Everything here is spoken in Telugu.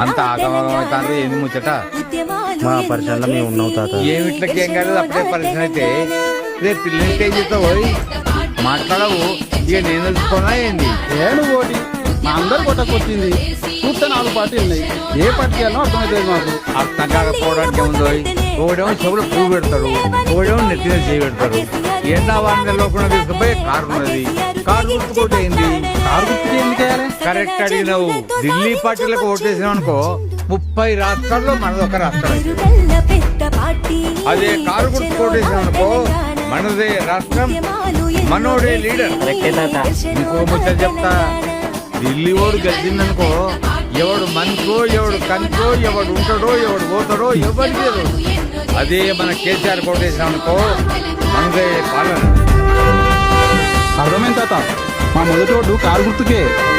అంత ఆగమవుతారు ఏంది ముచ్చట? మా పరిచయంలో మేము ఉన్నాం తాత. ఏమిట్లకి ఏం కాదు, అప్పుడే పరిచయం అయితే రేపు పిల్లలకి ఏం చేస్తావు? పోయి మాట్లాడవు, ఇక నేను తెలుసుకోనా ఏంది? ఏను ఓటి మా అందరు కొట్టకొచ్చింది చూస్తే 4 పార్టీలు ఉన్నాయి. ఏ పార్టీ అన్నా అర్థమవుతుంది మాకు. అర్థం కాకపోవడానికి ఏముందో, ఒకడేమో చెవులు పువ్వు పెడతాడు, ఒకడేమో నెత్తిన చేయి పెడతాడు. ఎండా వాడిలో కూడా తీసుకుపోయి కారు ఉన్నది, కారు గుర్తుకోటి అయింది. కారు గుర్తుకి ఎందుకు వేయాలి? కరెక్ట్ అడిగినావు. ఢిల్లీ పార్టీలకు ఓటేసినావు అనుకో, 30 రాష్ట్రాల్లో మనది ఒక రాష్ట్రం అవుతుంది. అదే కారు గుర్తు ఓటేసినావు అనుకో, మనదే రాష్ట్రం, మనోడే లీడర్. ఇంకో ముచ్చట చెప్తా, ఢిల్లీ ఓడు గెలిచిందనుకో, ఎవడు మనకో ఎవడు కనుకో, ఎవడు ఉంటాడో ఎవడు పోతాడో ఎవరికి లేదు. అదే మన కేసీఆర్ కోటేసినామనుకో, మనదే పాలన. అర్థమైంది తాత. మా మొదటి ఓటు కారు గుర్తుకే.